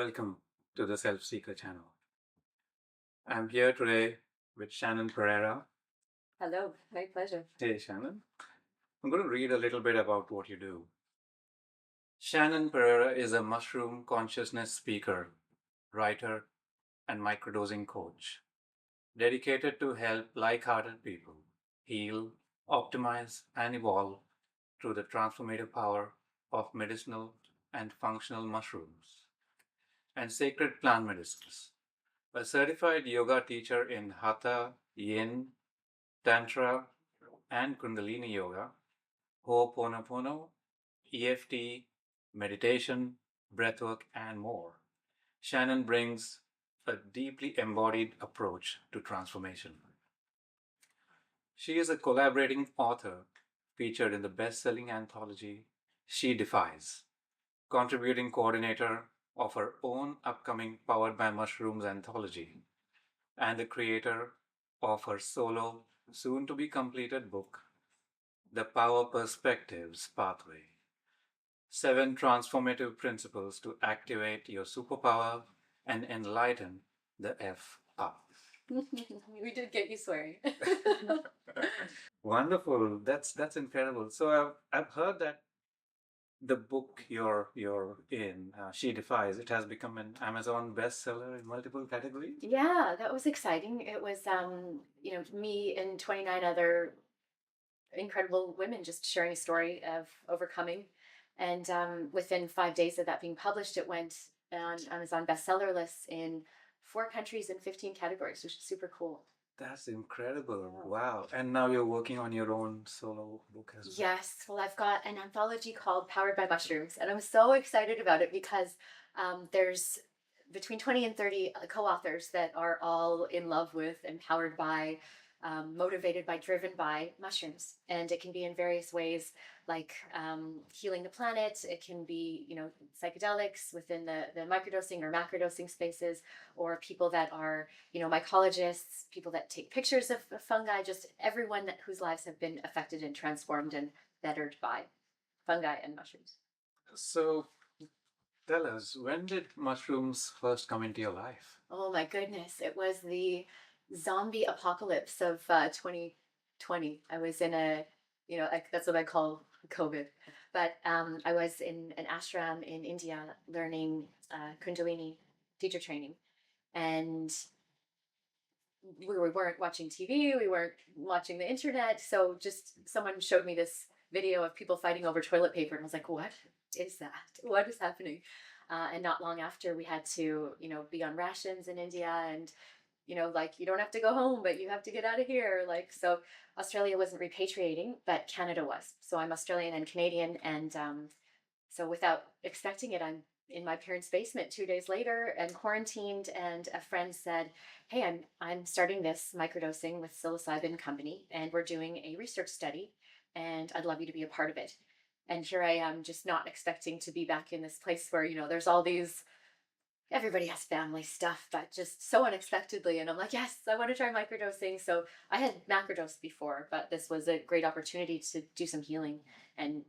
Welcome to the Self Seeker channel. I'm here today with Shannon Pereira. Hello, my pleasure. Hey, Shannon. I'm going to read a little bit about what you do. Shannon Pereira is a mushroom consciousness speaker, writer, and microdosing coach, dedicated to help like-hearted people heal, optimize, and evolve through the transformative power of medicinal and functional mushrooms and sacred plant medicines. A certified yoga teacher in Hatha, Yin, Tantra, and Kundalini Yoga, Ho'oponopono, EFT, meditation, breathwork, and more. Shannon brings a deeply embodied approach to transformation. She is a collaborating author featured in the best-selling anthology She Defies, contributing coordinator of her own upcoming Powered by Mushrooms anthology, and the creator of her solo, soon to be completed book, The Power Perspectives Pathway: 7 Transformative Principles to Activate Your Superpower and Enlighten the F up. We did get you swearing. Wonderful. That's incredible. So I've heard that the book you're in, She Defies, it has become an Amazon bestseller in multiple categories. Yeah, that was exciting. It was, me and 29 other incredible women just sharing a story of overcoming. And within 5 days of that being published, it went on Amazon bestseller lists in 4 countries and 15 categories, which is super cool. That's incredible. Wow. And now you're working on your own solo book as well. Yes, well, I've got an anthology called Powered by Mushrooms, and I'm so excited about it because there's between 20 and 30 co-authors that are all in love with, empowered by, motivated by, driven by mushrooms. And it can be in various ways, like healing the planet. It can be, psychedelics within the microdosing or macrodosing spaces, or people that are, mycologists, people that take pictures of fungi, just everyone whose lives have been affected and transformed and bettered by fungi and mushrooms. So tell us, when did mushrooms first come into your life? Oh my goodness, it was the zombie apocalypse of 2020. I was in that's what I call COVID. But I was in an ashram in India learning Kundalini teacher training. And we weren't watching TV, we weren't watching the internet. So just someone showed me this video of people fighting over toilet paper. And I was like, what is that? What is happening? And not long after, we had to, be on rations in India, and you don't have to go home, but you have to get out of here. So Australia wasn't repatriating, but Canada was. So I'm Australian and Canadian. And so without expecting it, I'm in my parents' basement 2 days later and quarantined. And a friend said, hey, I'm starting this microdosing with psilocybin company, and we're doing a research study, and I'd love you to be a part of it. And here I am, just not expecting to be back in this place where, there's all these, everybody has family stuff, but just so unexpectedly. And I'm like, yes, I want to try microdosing. So I had macrodosed before, but this was a great opportunity to do some healing and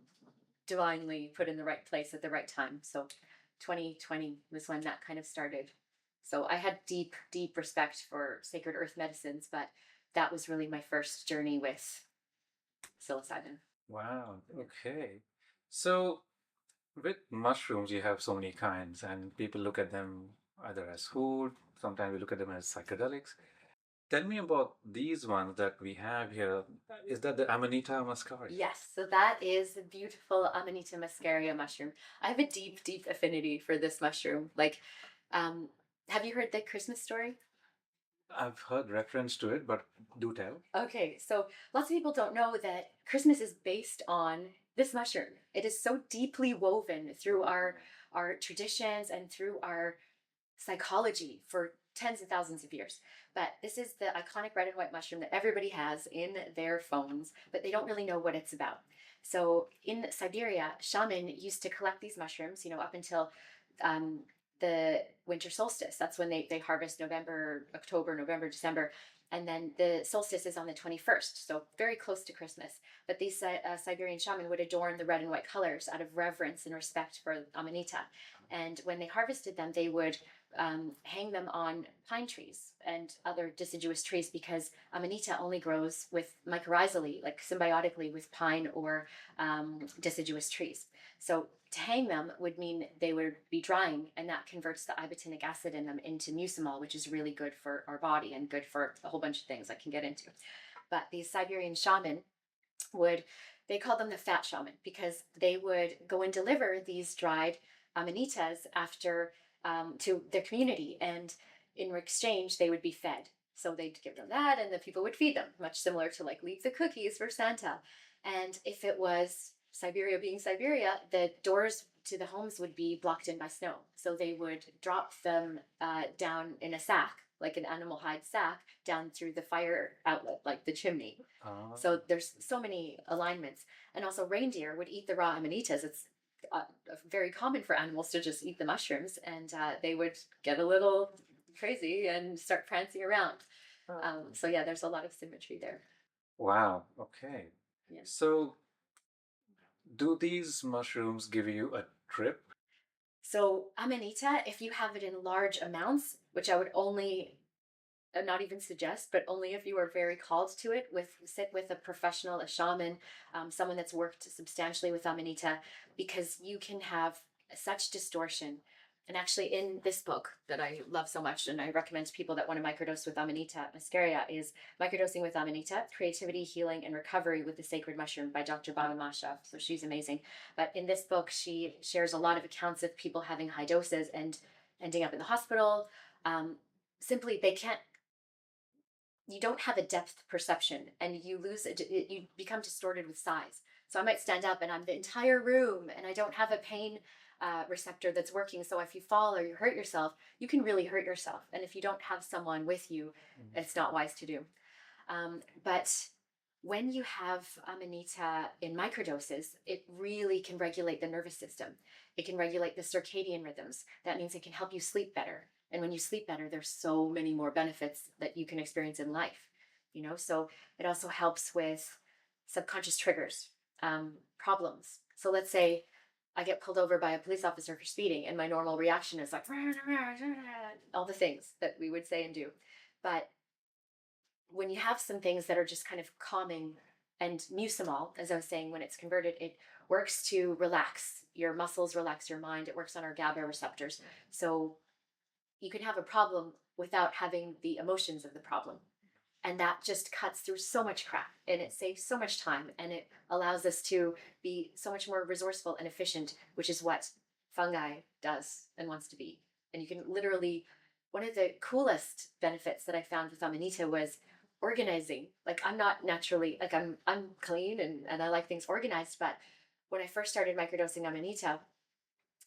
divinely put in the right place at the right time. So 2020 was when that kind of started. So I had deep, deep respect for sacred earth medicines, but that was really my first journey with psilocybin. Wow. Okay. So with mushrooms, you have so many kinds, and people look at them either as food, sometimes we look at them as psychedelics. Tell me about these ones that we have here. Is that the Amanita muscaria? Yes, so that is a beautiful Amanita muscaria mushroom. I have a deep, deep affinity for this mushroom. Have you heard the Christmas story? I've heard reference to it, but do tell. Okay, so lots of people don't know that Christmas is based on this mushroom. It is so deeply woven through our traditions and through our psychology for tens of thousands of years. But this is the iconic red and white mushroom that everybody has in their phones, but they don't really know what it's about. So in Siberia, shaman used to collect these mushrooms, up until the winter solstice. That's when they harvest November, October, November, December. And then the solstice is on the 21st, so very close to Christmas. But these Siberian shaman would adorn the red and white colors out of reverence and respect for Amanita. And when they harvested them, they would hang them on pine trees and other deciduous trees, because Amanita only grows with mycorrhizally, like symbiotically with pine or deciduous trees. So to hang them would mean they would be drying, and that converts the ibotenic acid in them into mucimol, which is really good for our body and good for a whole bunch of things I can get into. But these Siberian shaman they called them the fat shaman, because they would go and deliver these dried amanitas after to their community, and in exchange they would be fed. So they'd give them that, and the people would feed them, much similar to like leave the cookies for Santa. And if it was Siberia being Siberia, the doors to the homes would be blocked in by snow. So they would drop them down in a sack, like an animal hide sack, down through the fire outlet, like the chimney. So there's so many alignments. And also reindeer would eat the raw amanitas. It's very common for animals to just eat the mushrooms, and they would get a little crazy and start prancing around. So yeah, there's a lot of symmetry there. Wow. Okay. Yeah. So, do these mushrooms give you a trip? So amanita, if you have it in large amounts, which I would only not even suggest, but only if you are very called to it, sit with a professional, a shaman, someone that's worked substantially with amanita, because you can have such distortion. And actually, in this book that I love so much, and I recommend to people that want to microdose with Amanita muscaria, is Microdosing with Amanita: Creativity, Healing, and Recovery with the Sacred Mushroom by Dr. Baba Masha. So she's amazing. But in this book, she shares a lot of accounts of people having high doses and ending up in the hospital. Simply, you don't have a depth perception, and you become distorted with size. So I might stand up and I'm the entire room, and I don't have a pain receptor that's working. So if you fall or you hurt yourself, you can really hurt yourself. And if you don't have someone with you, it's not wise to do. But when you have amanita in microdoses, it really can regulate the nervous system. It can regulate the circadian rhythms. That means it can help you sleep better. And when you sleep better, there's so many more benefits that you can experience in life. So it also helps with subconscious triggers, problems. So let's say I get pulled over by a police officer for speeding, and my normal reaction is like all the things that we would say and do. But when you have some things that are just kind of calming, and mucimol, as I was saying, when it's converted, it works to relax your muscles, relax your mind. It works on our GABA receptors. So you can have a problem without having the emotions of the problem. And that just cuts through so much crap, and it saves so much time, and it allows us to be so much more resourceful and efficient, which is what fungi does and wants to be. And you can literally, one of the coolest benefits that I found with Amanita was organizing. Like, I'm not naturally, like I'm clean and I like things organized, but when I first started microdosing Amanita,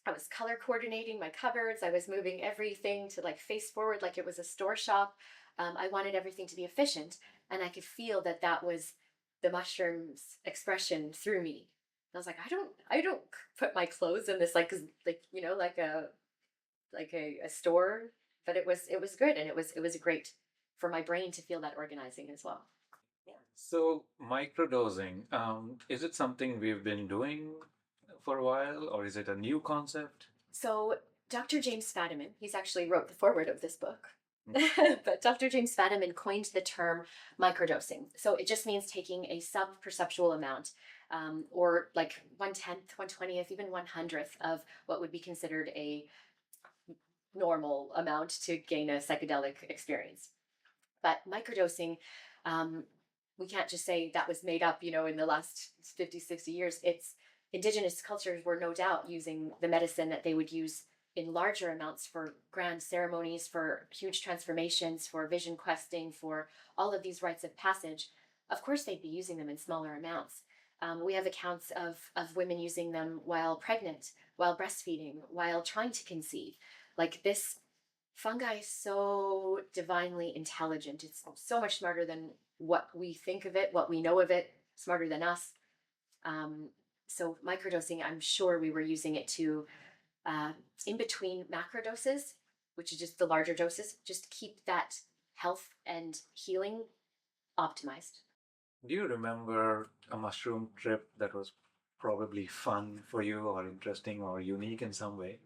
I was color coordinating my cupboards. I was moving everything to like face forward, like it was a store shop. I wanted everything to be efficient, and I could feel that that was the mushroom's expression through me. And I was like, I don't put my clothes in this like a store, but it was good, and it was great for my brain to feel that organizing as well. Yeah. So, microdosing, is it something we've been doing for a while, or is it a new concept? So Dr. James Fadiman, he's actually wrote the foreword of this book. But Dr. James Fadiman coined the term microdosing. So it just means taking a sub-perceptual amount, or like 1/10th, 1/20th, even 1/100th of what would be considered a normal amount to gain a psychedelic experience. But microdosing, we can't just say that was made up, in the last 50, 60 years. It's indigenous cultures were no doubt using the medicine that they would use in larger amounts for grand ceremonies, for huge transformations, for vision questing, for all of these rites of passage. Of course, they'd be using them in smaller amounts. We have accounts of women using them while pregnant, while breastfeeding, while trying to conceive. Like, this fungi is so divinely intelligent. It's so much smarter than what we think of it, what we know of it, smarter than us. So microdosing, I'm sure we were using it to, in between macrodoses, which is just the larger doses, just keep that health and healing optimized. Do you remember a mushroom trip that was probably fun for you or interesting or unique in some way?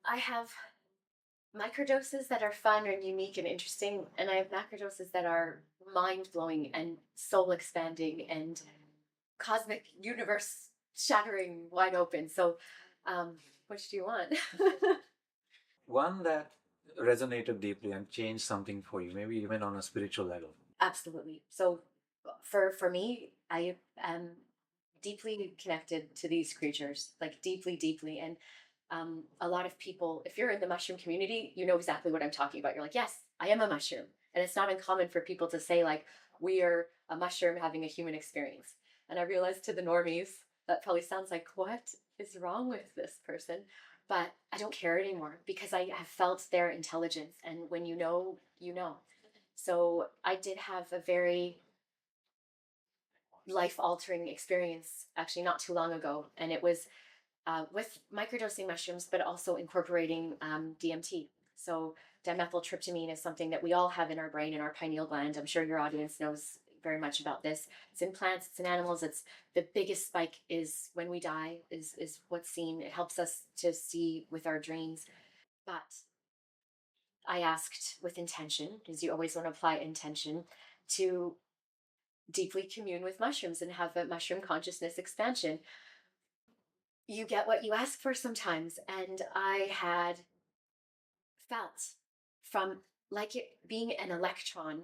I have microdoses that are fun and unique and interesting, and I have macrodoses that are mind blowing and soul expanding and cosmic universe shattering wide open. So, which do you want? One that resonated deeply and changed something for you, maybe even on a spiritual level. Absolutely. So, for me, I am deeply connected to these creatures, like deeply, deeply. And a lot of people, if you're in the mushroom community, you know exactly what I'm talking about. You're like, yes, I am a mushroom. And it's not uncommon for people to say, like, we are a mushroom having a human experience. And I realized to the normies, that probably sounds like, what is wrong with this person? But I don't care anymore because I have felt their intelligence. And when you know, you know. So I did have a very life altering experience actually not too long ago. And it was with microdosing mushrooms, but also incorporating DMT. So dimethyltryptamine is something that we all have in our brain, in our pineal gland. I'm sure your audience knows very much about this. It's in plants, it's in animals. It's the biggest spike is when we die, is what's seen. It helps us to see with our dreams. But I asked with intention, because you always want to apply intention, to deeply commune with mushrooms and have a mushroom consciousness expansion. You get what you ask for sometimes. And I had felt from like it being an electron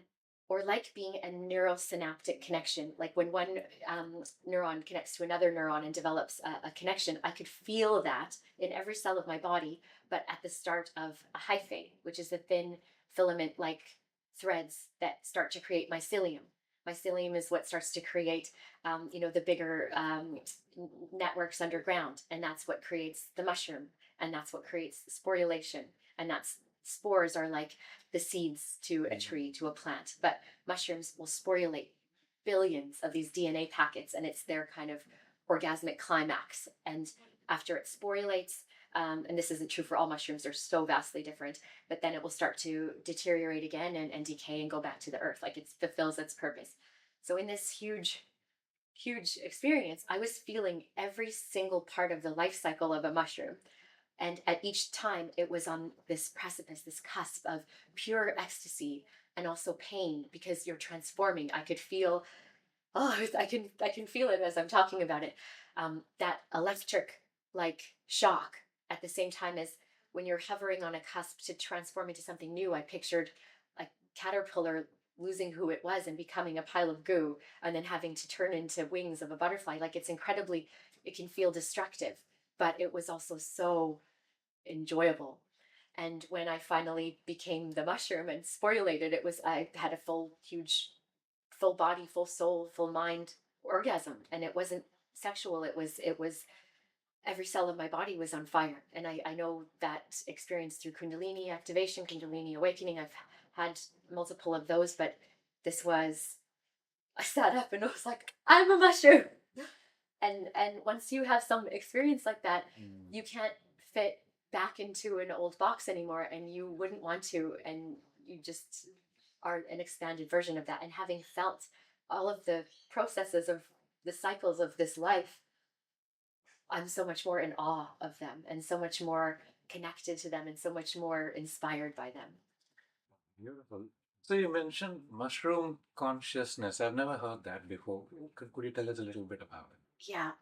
or like being a neurosynaptic connection, like when one neuron connects to another neuron and develops a connection, I could feel that in every cell of my body, but at the start of a hyphae, which is the thin filament like threads that start to create mycelium. Mycelium is what starts to create, the bigger networks underground, and that's what creates the mushroom, and that's what creates sporulation, and that's spores are like the seeds to a tree, to a plant, but mushrooms will sporulate billions of these DNA packets, and it's their kind of orgasmic climax. And after it sporulates, and this isn't true for all mushrooms, they're so vastly different, but then it will start to deteriorate again and decay and go back to the earth, like it fulfills its purpose. So in this huge experience, I was feeling every single part of the life cycle of a mushroom. And at each time, it was on this precipice, this cusp of pure ecstasy and also pain because you're transforming. I could feel, I can feel it as I'm talking about it. That electric like shock at the same time as when you're hovering on a cusp to transform into something new. I pictured a caterpillar losing who it was and becoming a pile of goo and then having to turn into wings of a butterfly. Like it can feel destructive, but it was also so enjoyable. And when I finally became the mushroom and sporulated, I had a full body, full soul, full mind orgasm. And it wasn't sexual. It was every cell of my body was on fire. And I know that experience through Kundalini activation, Kundalini awakening. I've had multiple of those, but I sat up and I was like, I'm a mushroom. And once you have some experience like that, you can't fit back into an old box anymore, and you wouldn't want to, and you just are an expanded version of that. And having felt all of the processes of the cycles of this life, I'm so much more in awe of them and so much more connected to them and so much more inspired by them. Beautiful. So you mentioned mushroom consciousness. I've never heard that before. Could you tell us a little bit about it? Yeah.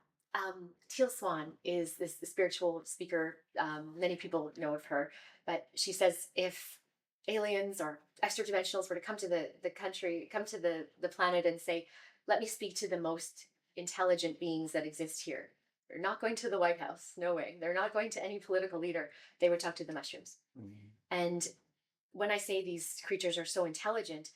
Teal Swan is this spiritual speaker. Many people know of her, but she says if aliens or extra dimensionals were to come to the country, come to the planet and say, let me speak to the most intelligent beings that exist here. They're not going to the White House. No way. They're not going to any political leader. They would talk to the mushrooms. Mm-hmm. And when I say these creatures are so intelligent,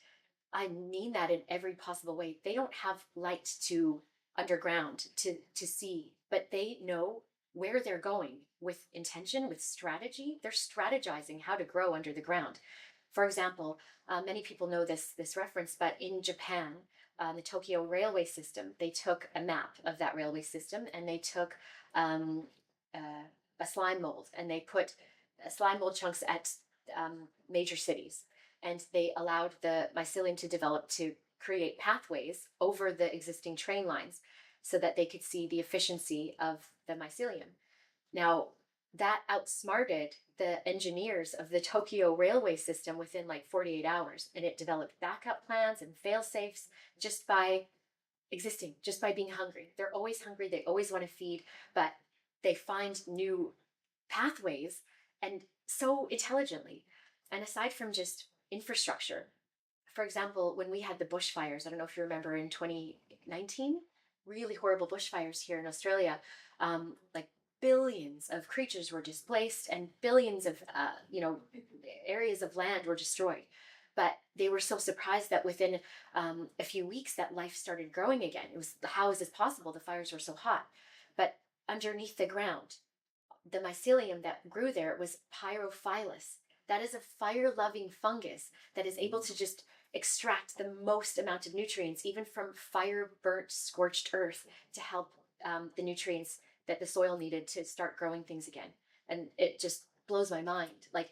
I mean that in every possible way. They don't have light to underground to see, but they know where they're going with intention, with strategy. They're strategizing how to grow under the ground. For example, many people know this reference, but in Japan, the Tokyo railway system, they took a map of that railway system and they took a slime mold and they put slime mold chunks at major cities. and they allowed the mycelium to develop to create pathways over the existing train lines so that they could see the efficiency of the mycelium. Now, that outsmarted the engineers of the Tokyo railway system within like 48 hours, and it developed backup plans and fail safes just by existing, just by being hungry. They're always hungry, they always want to feed, but they find new pathways and so intelligently. And aside from just infrastructure, for example, when we had the bushfires, I don't know if you remember in 2019, really horrible bushfires here in Australia, like billions of creatures were displaced and billions of areas of land were destroyed. But they were so surprised that within a few weeks that life started growing again. It was, how is this possible? The fires were so hot. But underneath the ground, the mycelium that grew there was pyrophilus. That is a fire-loving fungus that is able to just extract the most amount of nutrients, even from fire-burnt, scorched earth, to help the nutrients that the soil needed to start growing things again. And it just blows my mind. Like,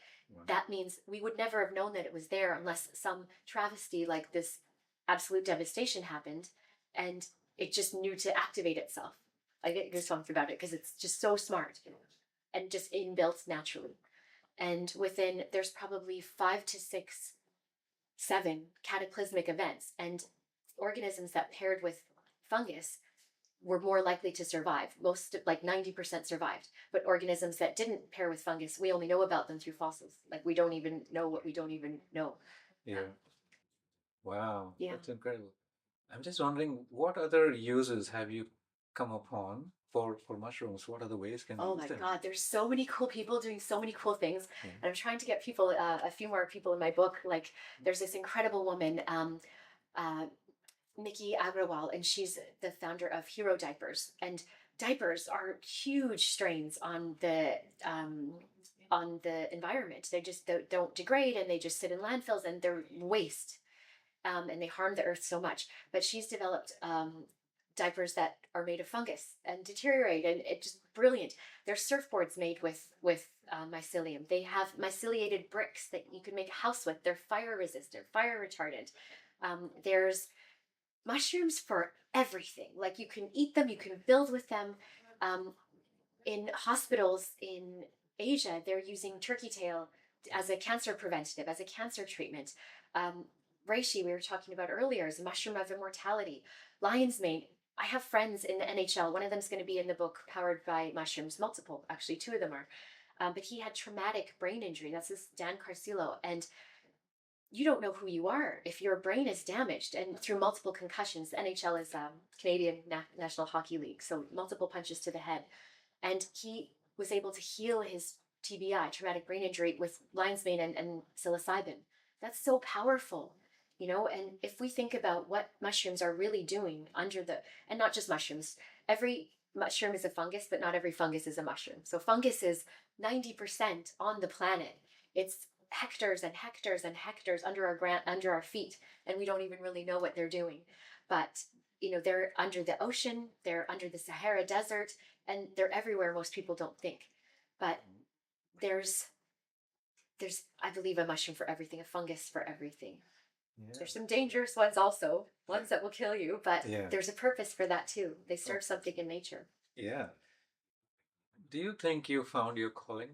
that means we would never have known that it was there unless some travesty like this absolute devastation happened, and it just knew to activate itself. I get goosebumps about it because it's just so smart and just inbuilt naturally. And within, there's probably 5 to 6, 7 cataclysmic events, and organisms that paired with fungus were more likely to survive. Most, like 90%, survived. But organisms that didn't pair with fungus, we only know about them through fossils. Like, we don't even know what we don't even know. Yeah. Wow. Yeah. That's incredible. I'm just wondering, what other uses have you come upon for mushrooms? What other ways can we Oh use my them? God, there's so many cool people doing so many cool things. Yeah. And I'm trying to get people, a few more people in my book. Like, there's this incredible woman, Nikki Agrawal, and she's the founder of Hero Diapers. And diapers are huge strains on the environment. They just don't degrade, and they just sit in landfills, and they're waste, and they harm the earth so much. But she's developed diapers that are made of fungus and deteriorate, and it's just brilliant. There's surfboards made with mycelium. They have myceliated bricks that you can make a house with. They're fire resistant, fire retardant. There's mushrooms for everything. Like, you can eat them, you can build with them. In hospitals in Asia, they're using turkey tail as a cancer preventative, as a cancer treatment. Reishi, we were talking about earlier, is a mushroom of immortality. Lion's mane. I have friends in the NHL. One of them is going to be in the book Powered by Mushrooms, multiple, actually, 2 of them are. But he had traumatic brain injury. That's this Dan Carcillo. And you don't know who you are if your brain is damaged and through multiple concussions. The NHL is Canadian National Hockey League, so multiple punches to the head. And he was able to heal his TBI, traumatic brain injury, with lion's mane and psilocybin. That's so powerful, you know? And if we think about what mushrooms are really doing under the, and not just mushrooms, every mushroom is a fungus, but not every fungus is a mushroom. So fungus is 90% on the planet. It's hectares and hectares and hectares under our feet, and we don't even really know what they're doing. But you know, they're under the ocean, they're under the Sahara Desert, and they're everywhere most people don't think. But there's I believe a mushroom for everything, a fungus for everything. Yeah. There's some dangerous ones also, ones that will kill you, but there's a purpose for that too. They serve something in nature. Yeah. Do you think you found your calling?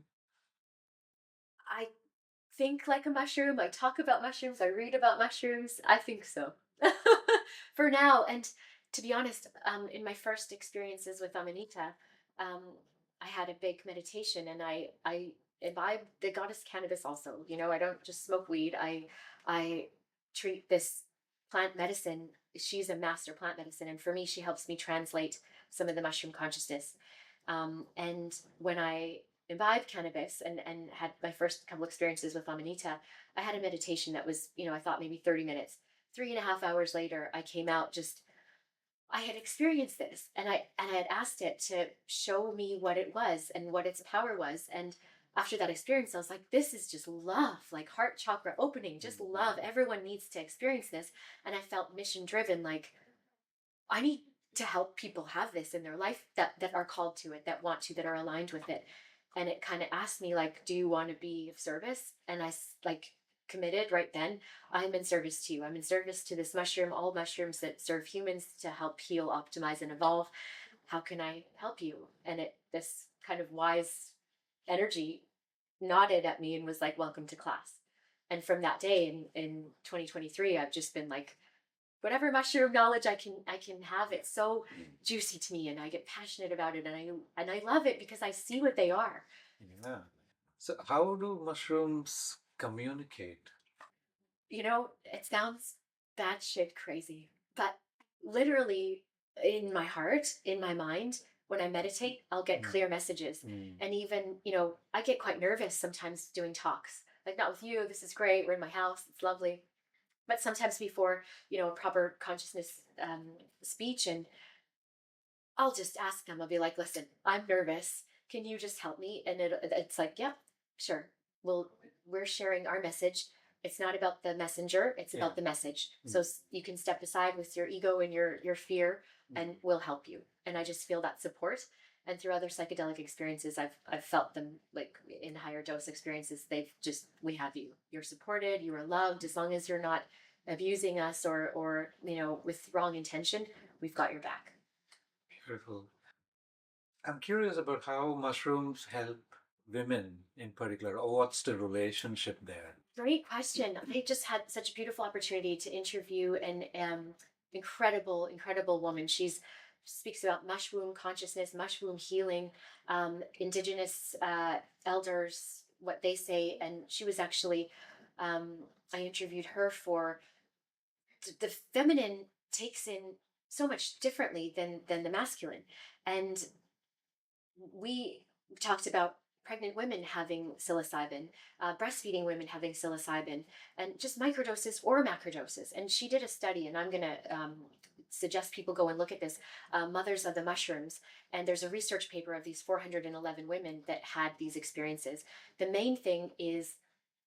I think like a mushroom. I talk about mushrooms. I read about mushrooms. I think so. For now. And to be honest, in my first experiences with Amanita, I had a big meditation, and I imbibe the goddess cannabis also. You know, I don't just smoke weed. I treat this plant medicine. She's a master plant medicine, and for me, she helps me translate some of the mushroom consciousness. And when I imbibed cannabis and had my first couple experiences with Amanita, I had a meditation that was, you know, I thought maybe 30 minutes. 3.5 hours later, I came out just, I had experienced this, and I had asked it to show me what it was and what its power was. And after that experience, I was like, this is just love, like heart chakra opening, just love. Everyone needs to experience this. And I felt mission driven, like I need to help people have this in their life that are called to it, that want to, that are aligned with it. And it kind of asked me, like, do you want to be of service? And I, like, committed right then. I'm in service to you. I'm in service to this mushroom, all mushrooms that serve humans to help heal, optimize, and evolve. How can I help you? And this kind of wise energy nodded at me and was like, welcome to class. And from that day in 2023, I've just been like, whatever mushroom knowledge I can have, it's so juicy to me, and I get passionate about it, and I love it because I see what they are. Yeah. So, how do mushrooms communicate? It sounds batshit crazy, but literally in my heart, in my mind, when I meditate, I'll get clear messages. And even, I get quite nervous sometimes doing talks. Like, not with you, this is great, we're in my house, it's lovely. But sometimes before, a proper consciousness speech, and I'll just ask them, I'll be like, listen, I'm nervous. Can you just help me? And it's like, yeah, sure. Well, we're sharing our message. It's not about the messenger, it's about the message. So you can step aside with your ego and your fear, and we'll help you. And I just feel that support. And through other psychedelic experiences, I've felt them, like in higher dose experiences. We have you. You're supported. You are loved. As long as you're not abusing us or with wrong intention, we've got your back. Beautiful. I'm curious about how mushrooms help women in particular, or what's the relationship there? Great question. I just had such a beautiful opportunity to interview an incredible woman. She speaks about mushroom consciousness, mushroom healing, indigenous elders, what they say. And she was actually, I interviewed her for the feminine takes in so much differently than the masculine. And we talked about pregnant women having psilocybin, breastfeeding women having psilocybin, and just microdoses or macrodoses. And she did a study, and I'm going to suggest people go and look at this, Mothers of the Mushrooms. And there's a research paper of these 411 women that had these experiences. The main thing is,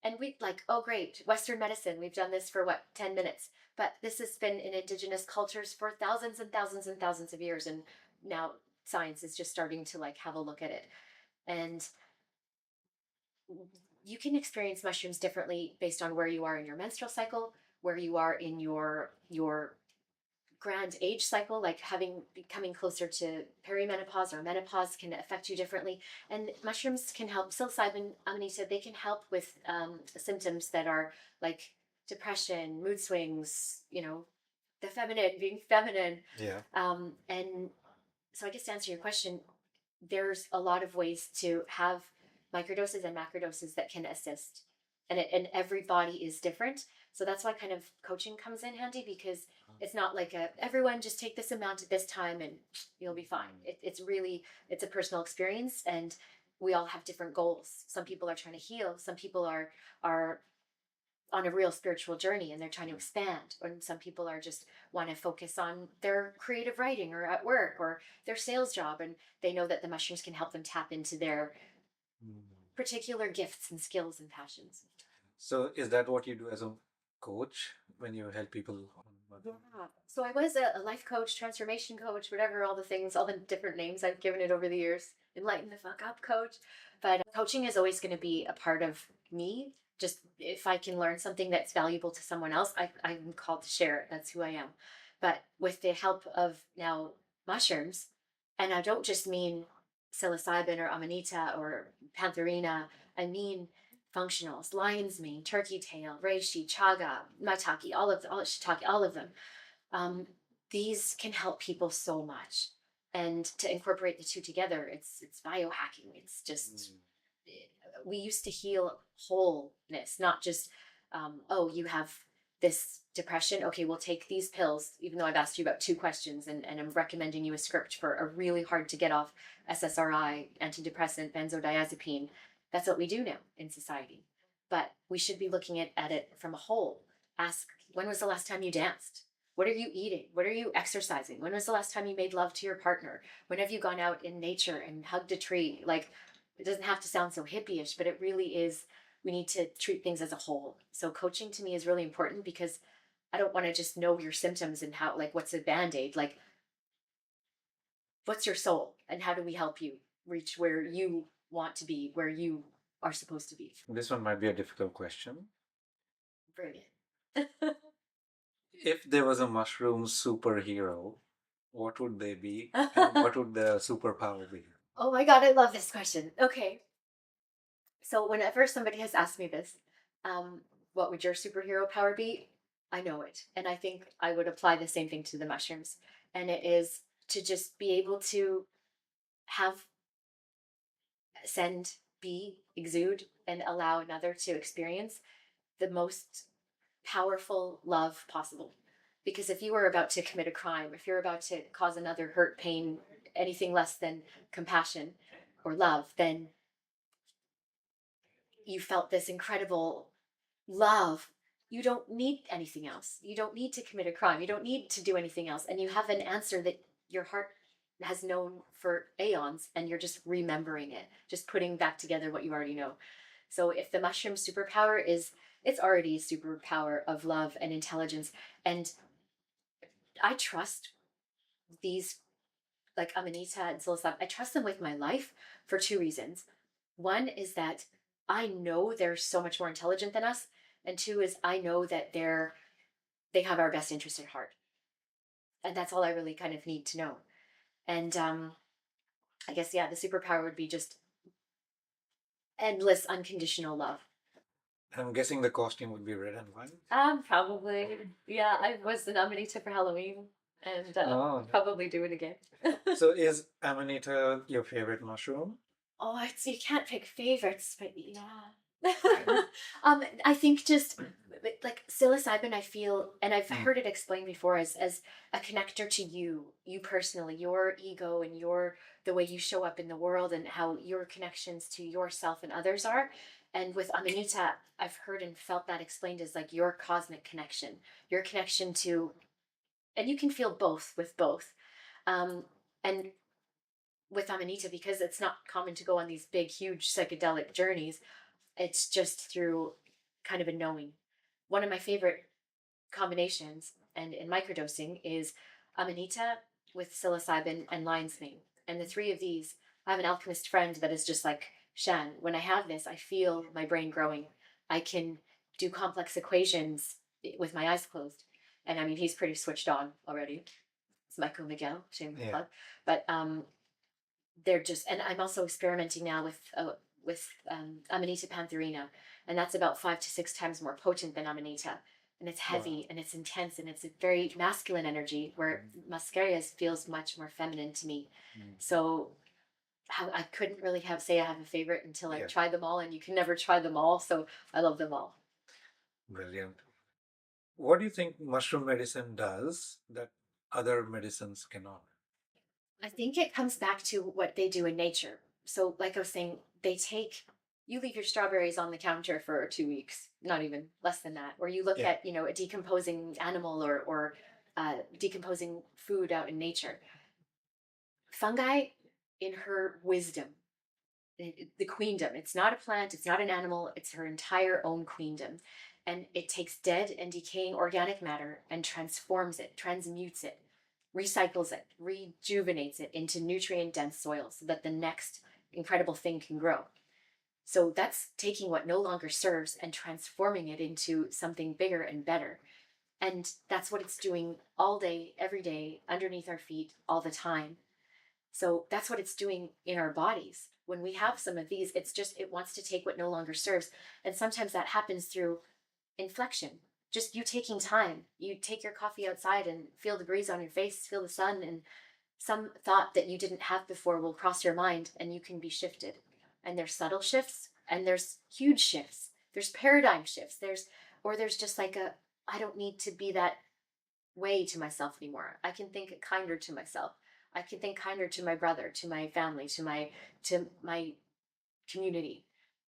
and we like, oh, great, Western medicine, we've done this for 10 minutes. But this has been in indigenous cultures for thousands and thousands and thousands of years. And now science is just starting to have a look at it. And you can experience mushrooms differently based on where you are in your menstrual cycle, where you are in your grand age cycle, like becoming closer to perimenopause or menopause can affect you differently. And mushrooms can help. Psilocybin, Amanita, they can help with symptoms that are like depression, mood swings, the feminine being feminine. Yeah. And so I guess to answer your question, there's a lot of ways to have microdoses and macrodoses that can assist. And every body is different. So that's why kind of coaching comes in handy, because it's not like everyone just take this amount at this time and you'll be fine. It's a personal experience, and we all have different goals. Some people are trying to heal. Some people are on a real spiritual journey and they're trying to expand. And some people are just want to focus on their creative writing or at work or their sales job. And they know that the mushrooms can help them tap into their particular gifts and skills and passions. So, is that what you do as a coach when you help people? Yeah. So I was a life coach, transformation coach, whatever, all the things, all the different names I've given it over the years. Enlighten the fuck up coach. But coaching is always going to be a part of me. Just if I can learn something that's valuable to someone else, I'm called to share it. That's who I am. But with the help of now mushrooms, and I don't just mean psilocybin or amanita or pantherina, I mean functionals, lion's mane, turkey tail, reishi, chaga, maitake, all shiitake, all of them. These can help people so much. And to incorporate the two together, it's biohacking. It's just, we used to heal wholeness, not just, you have this depression. Okay, we'll take these pills, even though I've asked you about 2 questions and I'm recommending you a script for a really hard to get off SSRI, antidepressant, benzodiazepine. That's what we do now in society. But we should be looking at it from a whole. Ask, when was the last time you danced? What are you eating? What are you exercising? When was the last time you made love to your partner? When have you gone out in nature and hugged a tree? Like, it doesn't have to sound so hippie-ish, but it really is. We need to treat things as a whole. So coaching to me is really important, because I don't want to just know your symptoms and how, like, what's a Band-Aid? Like, what's your soul? And how do we help you reach where you want to be, where you are supposed to be? This one might be a difficult question. Brilliant. If there was a mushroom superhero, what would they be? And what would the superpower be? Oh my God, I love this question. Okay. So whenever somebody has asked me this, um, what would your superhero power be? I know it. And I think I would apply the same thing to the mushrooms. And it is to just be able to have, send, be, exude, and allow another to experience the most powerful love possible. Because if you were about to commit a crime, if you're about to cause another hurt, pain, anything less than compassion or love, then you felt this incredible love. You don't need anything else. You don't need to commit a crime. You don't need to do anything else. And you have an answer that your heart has known for aeons, and you're just remembering it, just putting back together what you already know. So if the mushroom superpower is, it's already a superpower of love and intelligence. And I trust these, like Amanita and psilocybin, I trust them with my life for two reasons. One is that I know they're so much more intelligent than us, and two is I know that they have our best interest at heart, and that's all I really kind of need to know. And I guess yeah, the superpower would be just endless, unconditional love. I'm guessing the costume would be red and white. Probably. Yeah, I was the Amanita for Halloween, and Oh, probably do it again. so is Amanita your favorite mushroom? Oh, it's, you can't pick favorites, but yeah. I think just like psilocybin, I feel, and I've heard it explained before as a connector to you personally, your ego and your the way you show up in the world and how your connections to yourself and others are. And with Amanita, I've heard and felt that explained as like your cosmic connection, your connection to, and you can feel both with both. And with Amanita, because it's not common to go on these big, huge psychedelic journeys, it's just through kind of a knowing. One of my favorite combinations and in microdosing is Amanita with psilocybin and lion's mane. And the three of these, I have an alchemist friend that is just like, Shan, when I have this, I feel my brain growing. I can do complex equations with my eyes closed. And I mean, he's pretty switched on already. It's Michael Miguel, shameless plug. But they're just, and I'm also experimenting now with Amanita pantherina, and that's about 5 to 6 times more potent than Amanita, and it's heavy and it's intense and it's a very masculine energy, where Muscaria feels much more feminine to me. So how, I couldn't really say I have a favorite until I tried them all, and you can never try them all, so I love them all. Brilliant. What do you think mushroom medicine does that other medicines cannot? I think it comes back to what they do in nature. So, like I was saying, they take, you leave your strawberries on the counter for 2 weeks, not even less than that. Or you look at, a decomposing animal or decomposing food out in nature. Fungi, in her wisdom, the queendom, it's not a plant, it's not an animal, it's her entire own queendom. And it takes dead and decaying organic matter and transforms it, transmutes it, recycles it, rejuvenates it into nutrient dense soil so that the next incredible thing can grow. So that's taking what no longer serves and transforming it into something bigger and better. And that's what it's doing all day, every day, underneath our feet, all the time. So that's what it's doing in our bodies. When we have some of these, it's just, it wants to take what no longer serves. And sometimes that happens through inflection. Just you taking time. You take your coffee outside and feel the breeze on your face, feel the sun, and some thought that you didn't have before will cross your mind and you can be shifted. And there's subtle shifts and there's huge shifts. There's paradigm shifts. There's just like I don't need to be that way to myself anymore. I can think kinder to myself. I can think kinder to my brother, to my family, to my community.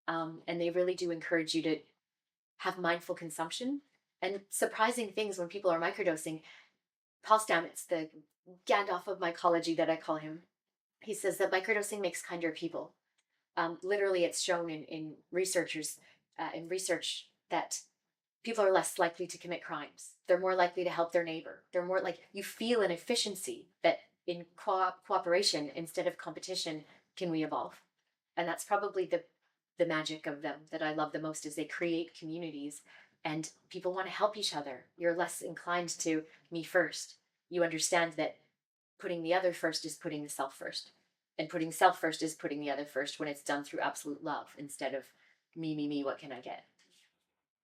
And they really do encourage you to have mindful consumption and surprising things when people are microdosing. Paul Stamets, the Gandalf of mycology that I call him, he says that microdosing makes kinder people. Literally, it's shown in research that people are less likely to commit crimes. They're more likely to help their neighbor. They're more like, you feel an efficiency that in cooperation instead of competition can we evolve. And that's probably the magic of them that I love the most, is they create communities and people want to help each other. You're less inclined to me first. You understand that putting the other first is putting the self first, and putting self first is putting the other first when it's done through absolute love instead of me, what can I get?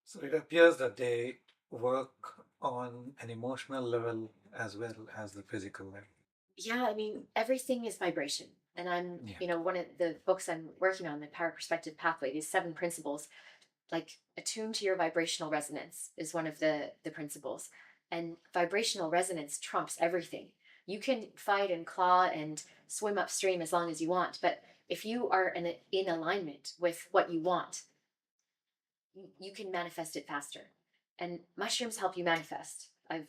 So it appears that they work on an emotional level as well as the physical level. Yeah, I mean, everything is vibration. And I'm, Yeah. one of the books I'm working on, the Power Perspective Pathway, these 7 principles, like attune to your vibrational resonance is one of the principles. And vibrational resonance trumps everything. You can fight and claw and swim upstream as long as you want, but if you are in alignment with what you want, you can manifest it faster. And mushrooms help you manifest. I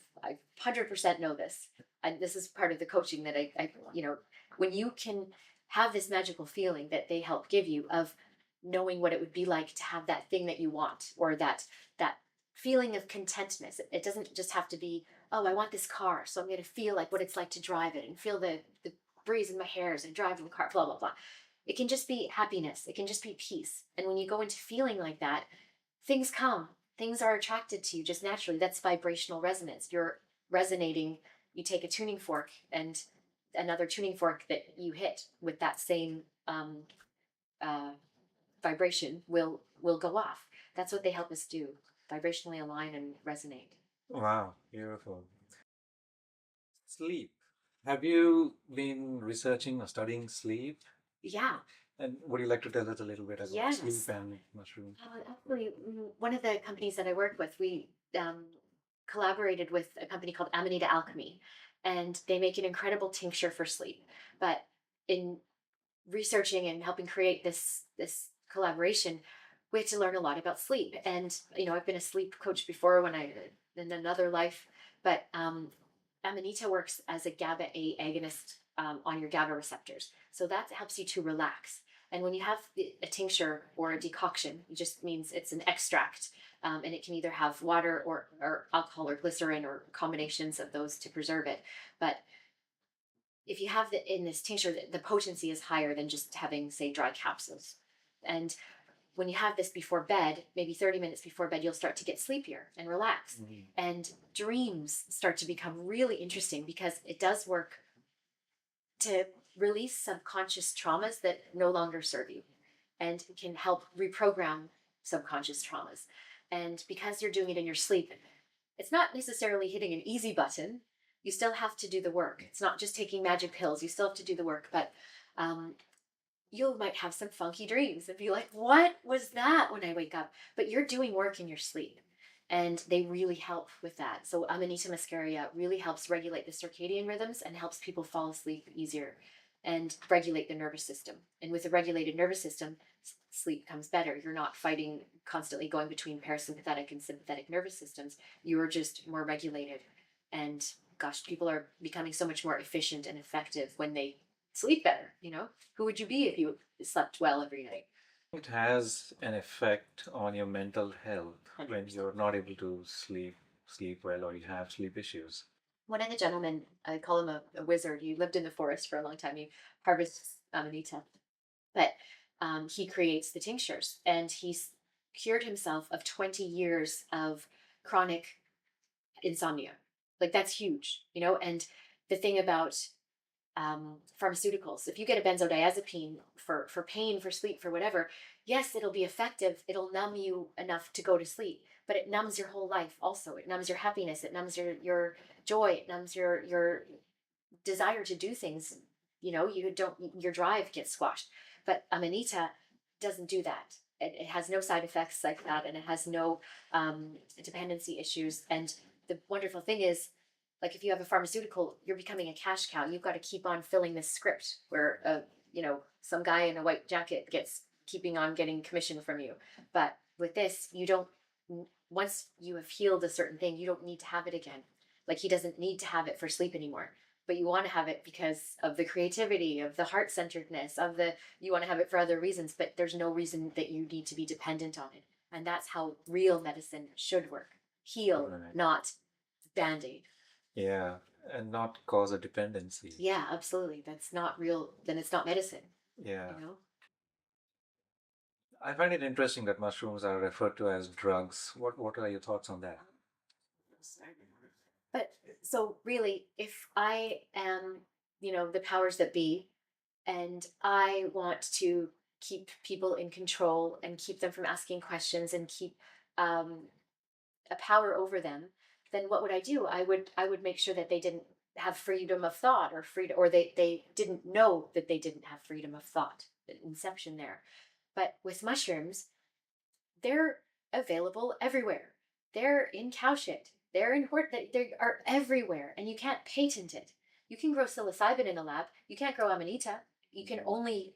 100% know this. And this is part of the coaching that when you can have this magical feeling that they help give you of knowing what it would be like to have that thing that you want, or that feeling of contentness. It doesn't just have to be, oh, I want this car, so I'm going to feel like what it's like to drive it and feel the breeze in my hair as I drive in the car, blah, blah, blah. It can just be happiness. It can just be peace. And when you go into feeling like that, things come. Things are attracted to you just naturally. That's vibrational resonance. You're resonating. You take a tuning fork and another tuning fork that you hit with that same uh, vibration will go off. That's what they help us do. Vibrationally align and resonate. Wow, beautiful. Sleep. Have you been researching or studying sleep? Yeah. And would you like to tell us a little bit about Yes. sleep and mushrooms? Actually, one of the companies that I work with, we collaborated with a company called Amanita Alchemy, and they make an incredible tincture for sleep. But in researching and helping create this collaboration, we had to learn a lot about sleep. And I've been a sleep coach before when I in another life, but Amanita works as a GABA A agonist on your GABA receptors, so that helps you to relax. And when you have a tincture or a decoction, it just means it's an extract, and it can either have water or alcohol or glycerin or combinations of those to preserve it. But if you have in this tincture, the potency is higher than just having, say, dry capsules. And when you have this before bed, maybe 30 minutes before bed, you'll start to get sleepier and relax. Mm-hmm. And dreams start to become really interesting because it does work to release subconscious traumas that no longer serve you, and can help reprogram subconscious traumas. And because you're doing it in your sleep, it's not necessarily hitting an easy button. You still have to do the work. It's not just taking magic pills. You still have to do the work, but you might have some funky dreams and be like, what was that when I wake up? But you're doing work in your sleep, and they really help with that. So Amanita muscaria really helps regulate the circadian rhythms and helps people fall asleep easier and regulate the nervous system. And with a regulated nervous system, sleep comes better. You're not fighting constantly going between parasympathetic and sympathetic nervous systems. You're just more regulated. And gosh, people are becoming so much more efficient and effective when they sleep better. Who would you be if you slept well every night? It has an effect on your mental health 100%. When you're not able to sleep well, or you have sleep issues. One of the gentlemen, I call him a wizard. He lived in the forest for a long time. He harvests amanita, but he creates the tinctures, and he's cured himself of 20 years of chronic insomnia. Like, that's huge. And the thing about pharmaceuticals, if you get a benzodiazepine for pain, for sleep, for whatever, yes, it'll be effective. It'll numb you enough to go to sleep, but it numbs your whole life also. It numbs your happiness. It numbs your joy. It numbs your desire to do things. Your drive gets squashed. But Amanita doesn't do that. It has no side effects like that, and it has no dependency issues. And the wonderful thing is, like, if you have a pharmaceutical, you're becoming a cash cow. You've got to keep on filling this script where some guy in a white jacket gets keeping on getting commission from you. But with this, you don't. Once you have healed a certain thing, you don't need to have it again. Like, he doesn't need to have it for sleep anymore, but you want to have it because of the creativity, of the heart-centeredness, you want to have it for other reasons, but there's no reason that you need to be dependent on it. And that's how real medicine should work. Heal, right. Not Band-Aid. Yeah, and not cause a dependency. Yeah, absolutely. That's not real. Then it's not medicine. Yeah. I find it interesting that mushrooms are referred to as drugs. What are your thoughts on that? But so really, if I am, the powers that be, and I want to keep people in control and keep them from asking questions and keep um, a power over them, then what would I do? I would make sure that they didn't have freedom of thought or freedom, or they didn't know that they didn't have freedom of thought. Inception there. But with mushrooms, they're available everywhere. They're in cow shit. They're in they are everywhere, and you can't patent it. You can grow psilocybin in a lab. You can't grow amanita. You can only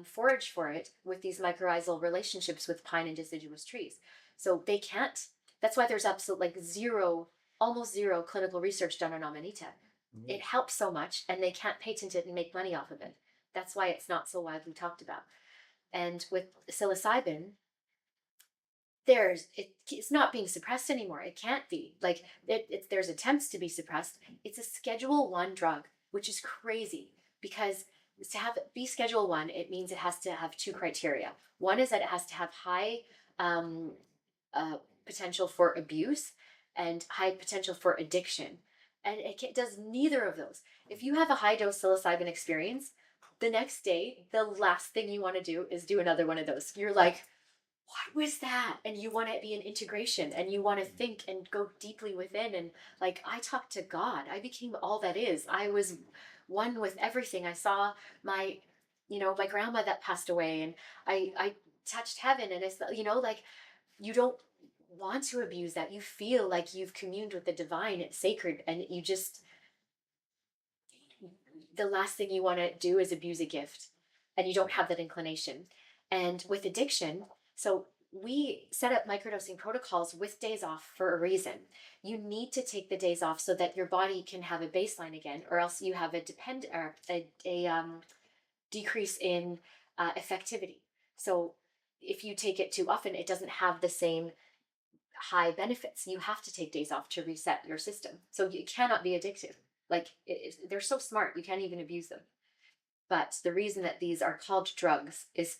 forage for it with these mycorrhizal relationships with pine and deciduous trees. So they can't. That's why there's absolute like zero, almost zero clinical research done on amanita. It helps so much, and they can't patent it and make money off of it. That's why it's not so widely talked about. And with psilocybin, it's not being suppressed anymore. It can't be like there's attempts to be suppressed. It's a Schedule 1 drug, which is crazy because to have it be Schedule 1, it means it has to have two criteria. One is that it has to have high um, uh, potential for abuse and high potential for addiction, and does neither of those. If you have a high dose psilocybin experience, the next day the last thing you want to do is do another one of those. You're like, what was that? And you want to be an integration and you want to think and go deeply within. And like, I talked to God. I became all that is. I was one with everything. I saw my, my grandma that passed away, and I touched heaven. And it's, like, you don't want to abuse that. You feel like you've communed with the divine, it's sacred. And the last thing you want to do is abuse a gift, and you don't have that inclination. And with addiction, so we set up microdosing protocols with days off for a reason. You need to take the days off so that your body can have a baseline again, or else you have a decrease in effectivity. So if you take it too often, it doesn't have the same high benefits. You have to take days off to reset your system. So you cannot be addictive. Like they're so smart, you can't even abuse them. But the reason that these are called drugs is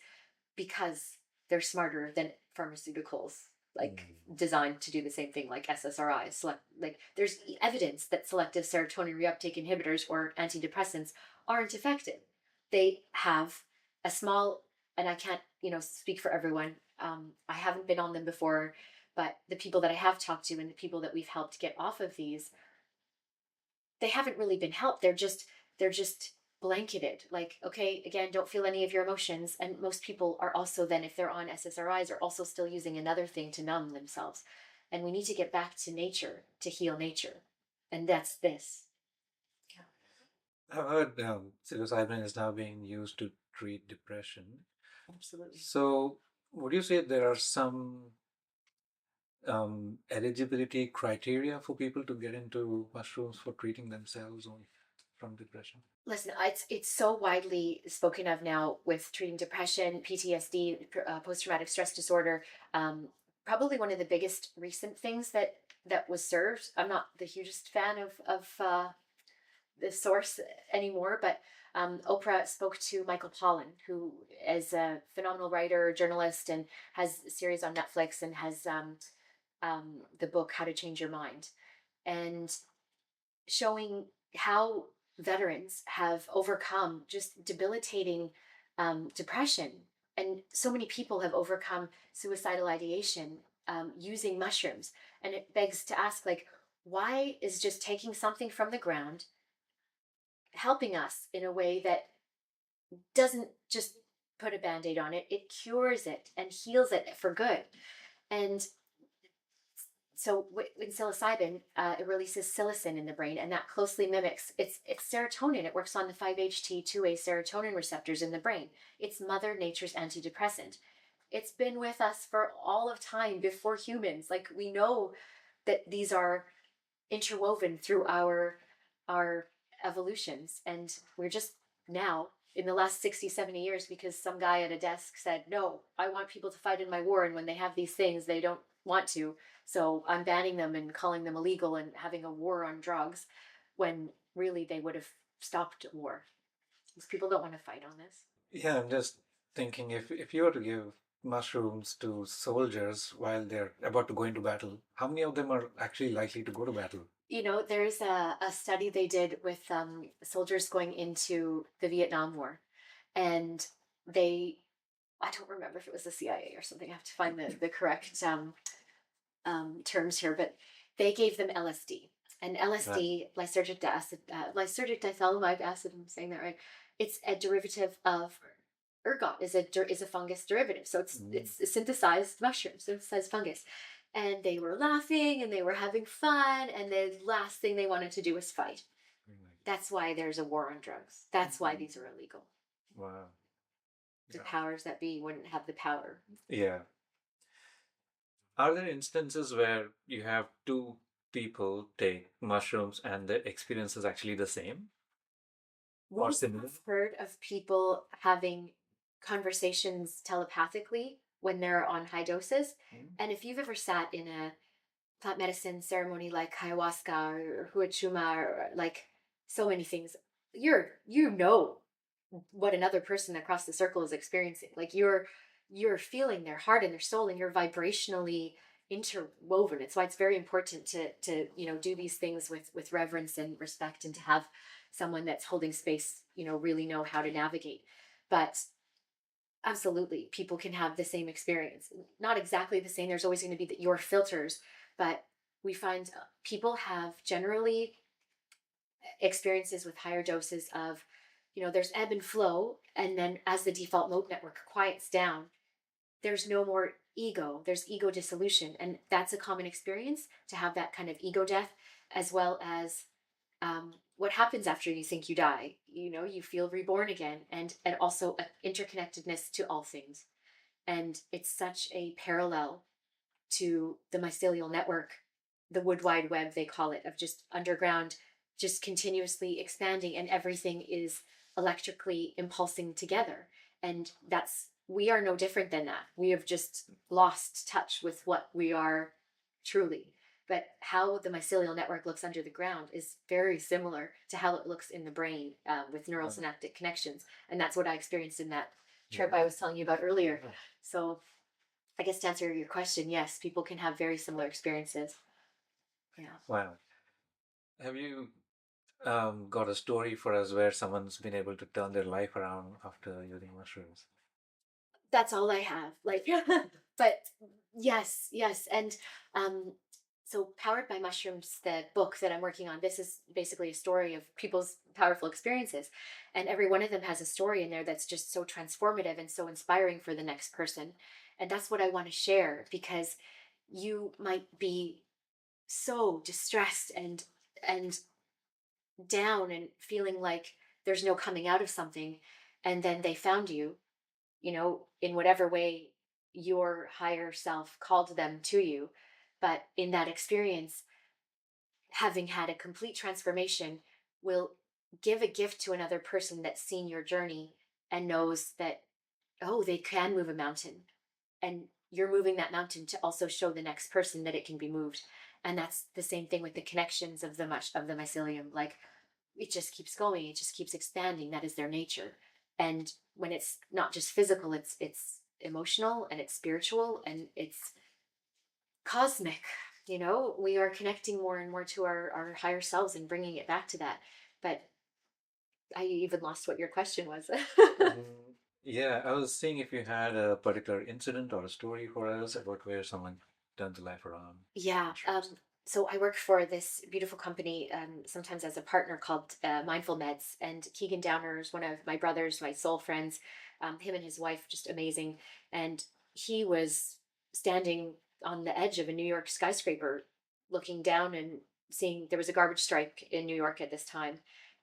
because they're smarter than pharmaceuticals, like designed to do the same thing, like SSRIs. Like there's evidence that selective serotonin reuptake inhibitors or antidepressants aren't effective. They have a small, and I can't, speak for everyone. I haven't been on them before, but the people that I have talked to and the people that we've helped get off of these, they haven't really been helped. They're just blanketed. Like, okay, again, don't feel any of your emotions. And most people are also then, if they're on SSRIs, are also still using another thing to numb themselves. And we need to get back to nature to heal nature. And that's this. I've heard psilocybin is now being used to treat depression. Absolutely. So, would you say there are some eligibility criteria for people to get into mushrooms for treating themselves or from depression? Listen, it's so widely spoken of now with treating depression, PTSD, post-traumatic stress disorder. Probably one of the biggest recent things that was served. I'm not the hugest fan of the source anymore, but Oprah spoke to Michael Pollan, who is a phenomenal writer, journalist, and has a series on Netflix, and has the book How to Change Your Mind, and showing how veterans have overcome just debilitating depression. And so many people have overcome suicidal ideation using mushrooms. And it begs to ask, like, why is just taking something from the ground helping us in a way that doesn't just put a band-aid on it? It cures it and heals it for good. And so in psilocybin, it releases psilocin in the brain, and that closely mimics it's serotonin. It works on the 5-HT2A serotonin receptors in the brain. It's Mother Nature's antidepressant. It's been with us for all of time before humans. Like, we know that these are interwoven through our evolutions, and we're just now in the last 60, 70 years, because some guy at a desk said, no, I want people to fight in my war, and when they have these things, they don't want to. So I'm banning them and calling them illegal and having a war on drugs, when really they would have stopped war. Because people don't want to fight on this. Yeah, I'm just thinking if you were to give mushrooms to soldiers while they're about to go into battle, how many of them are actually likely to go to battle? There's a study they did with soldiers going into the Vietnam War, and they, I don't remember if it was the CIA or something. I have to find the correct terms here, but they gave them LSD. And Right. LSD, lysergic diethylamide acid, I'm saying that right. It's a derivative of ergot, is a fungus derivative. So Mm. it's a synthesized mushroom, synthesized fungus. And they were laughing and they were having fun, and the last thing they wanted to do was fight. That's why there's a war on drugs. That's why these are illegal. Wow. The Yeah. powers that be wouldn't have the power. Yeah. Are there instances where you have two people take mushrooms and the experience is actually the same or We similar? have heard of people having conversations telepathically when they're on high doses. Mm. And if you've ever sat in a plant medicine ceremony like ayahuasca or huachuma or like so many things, you know what another person across the circle is experiencing. Like you're feeling their heart and their soul, and you're vibrationally interwoven. It's why it's very important to do these things with reverence and respect, and to have someone that's holding space really know how to navigate. But absolutely, people can have the same experience, not exactly the same. There's always going to be your filters, but we find people have generally experiences with higher doses of, there's ebb and flow, and then as the default mode network quiets down, there's no more ego, there's ego dissolution. And that's a common experience, to have that kind of ego death, as well as what happens after you think you die. You feel reborn again, and also an interconnectedness to all things. And it's such a parallel to the mycelial network, the wood wide web, they call it, of just underground, just continuously expanding, and everything is electrically impulsing together. And we are no different than that. We have just lost touch with what we are truly. But how the mycelial network looks under the ground is very similar to how it looks in the brain, with neural synaptic connections. And that's what I experienced in that trip I was telling you about earlier. So I guess to answer your question, yes, people can have very similar experiences. Yeah. Wow. Have you got a story for us where someone's been able to turn their life around after using mushrooms? That's all I have. Like, but yes, yes. And um, so Powered by Mushrooms, the book that I'm working on, this is basically a story of people's powerful experiences. And every one of them has a story in there that's just so transformative and so inspiring for the next person. And that's what I want to share, because you might be so distressed and down and feeling like there's no coming out of something, and then they found you, in whatever way your higher self called them to you. But in that experience, having had a complete transformation will give a gift to another person that's seen your journey and knows that, oh, they can move a mountain, and you're moving that mountain to also show the next person that it can be moved. And that's the same thing with the connections of the mycelium. Like, it just keeps going, it just keeps expanding. That is their nature. And when it's not just physical, it's emotional, and it's spiritual, and it's cosmic. We are connecting more and more to our higher selves and bringing it back to that. But I even lost what your question was. Mm, yeah, I was seeing if you had a particular incident or a story for us about where someone turned the life around. Yeah. Mushrooms. So I work for this beautiful company, sometimes as a partner, called MindfulMeds. And Keegan Downer is one of my brothers, my soul friends. Him and his wife, just amazing. And he was standing on the edge of a New York skyscraper, looking down and seeing there was a garbage strike in New York at this time.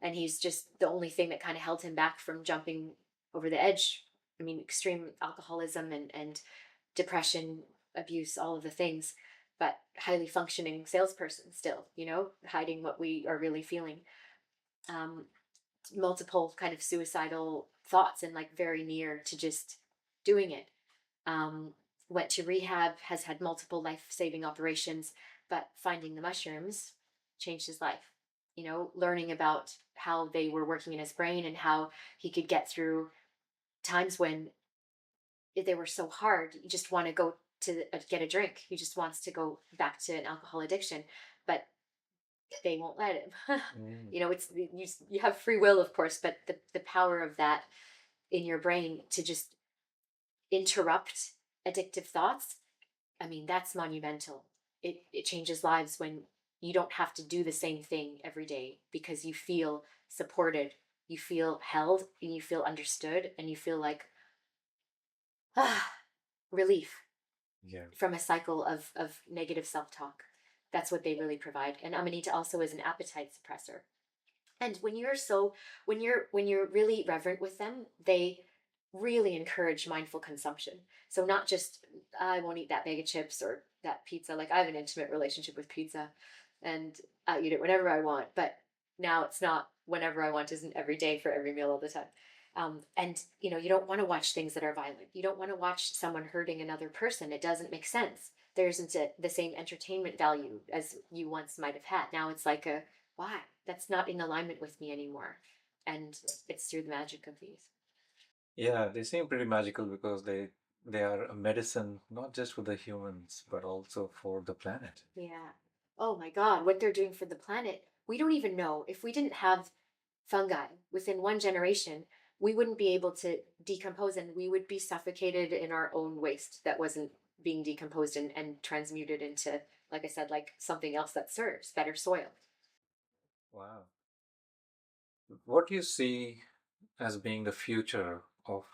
And he's just the only thing that kind of held him back from jumping over the edge. I mean, extreme alcoholism and depression, abuse, all of the things, but highly functioning salesperson still, hiding what we are really feeling. Um, Multiple kind of suicidal thoughts, and like very near to just doing it. Um, Went to rehab, has had multiple life saving operations, but finding the mushrooms changed his life. Learning about how they were working in his brain, and how he could get through times when they were so hard. You just want to go to get a drink. He just wants to go back to an alcohol addiction, but they won't let him. You know, it's you have free will, of course, but the power of that in your brain to just interrupt addictive thoughts, I mean, that's monumental. It changes lives when you don't have to do the same thing every day because you feel supported, you feel held, and you feel understood, and you feel like ah, relief Yeah. from a cycle of negative self-talk. That's what they really provide. And amanita also is an appetite suppressor. And when you're really reverent with them, they really encourage mindful consumption. So not just I won't eat that bag of chips or that pizza. Like I have an intimate relationship with pizza, and I eat it whenever I want. But now it's not whenever I want isn't every day for every meal all the time. And you don't want to watch things that are violent. You don't want to watch someone hurting another person. It doesn't make sense. There isn't the same entertainment value as you once might have had. Now it's like a why? That's not in alignment with me anymore. And it's through the magic of these. Yeah, they seem pretty magical because they are a medicine not just for the humans but also for the planet. Yeah. Oh my God, what they're doing for the planet. We don't even know. If we didn't have fungi within one generation, we wouldn't be able to decompose and we would be suffocated in our own waste that wasn't being decomposed and transmuted into, like I said, like something else that serves better soil. Wow. What do you see as being the future of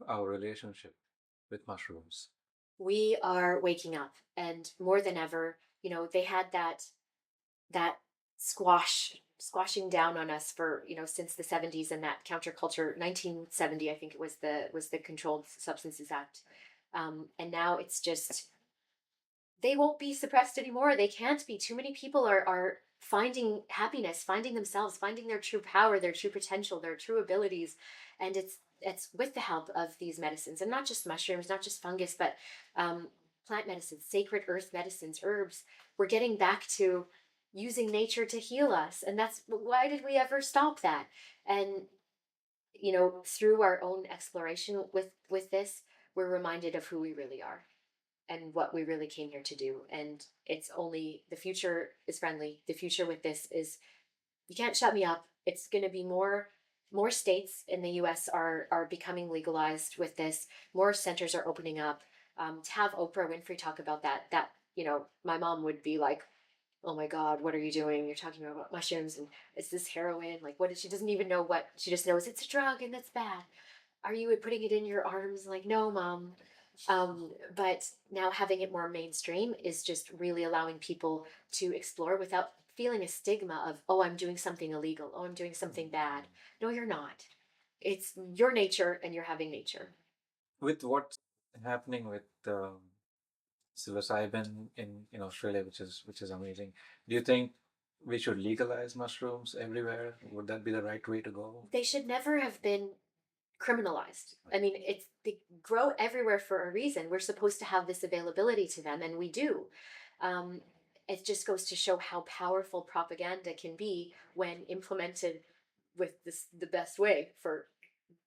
our relationship with mushrooms? We are waking up, and more than ever, they had that squashing down on us for since the 70s, and that counterculture 1970, I think it was the Controlled Substances Act. And now it's just they won't be suppressed anymore. They can't be. Too many people are finding happiness, finding themselves, finding their true power, their true potential, their true abilities. And it's with the help of these medicines, and not just mushrooms, not just fungus, but plant medicines, sacred earth medicines, herbs. We're getting back to using nature to heal us. And that's why did we ever stop that? And through our own exploration with this, we're reminded of who we really are and what we really came here to do. And it's only the future is friendly. The future with this is you can't shut me up. It's going to be more states in the US are becoming legalized with this. More centers are opening up. To have Oprah Winfrey talk about that my mom would be like, oh my God, what are you doing? You're talking about mushrooms and is this heroin? Like what is she doesn't even know what she just knows it's a drug and that's bad. Are you putting it in your arms? Like, no, mom. But now having it more mainstream is just really allowing people to explore without feeling a stigma of, oh, I'm doing something illegal. Oh, I'm doing something bad. No, you're not. It's your nature and you're having nature. With what's happening with psilocybin in Australia, which is amazing, do you think we should legalize mushrooms everywhere? Would that be the right way to go? They should never have been criminalized. I mean, they grow everywhere for a reason. We're supposed to have this availability to them, and we do. Um, it just goes to show how powerful propaganda can be when implemented with the best way for